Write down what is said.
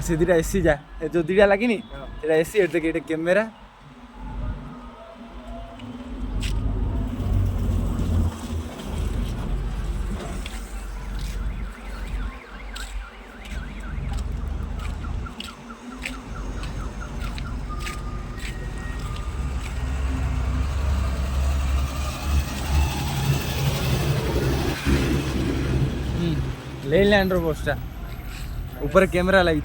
ସେ ଦୁଇଟା ଏସି ଯା ଏ ଯେଉଁ ଦୁଇଟା ଲାଗିନି ସେଇଟା ଏସି ଏଠି ଦେଖି ଏଠି କ୍ୟାମେରା लेलैंड रो पोस्टा ऊपर कैमरा लगी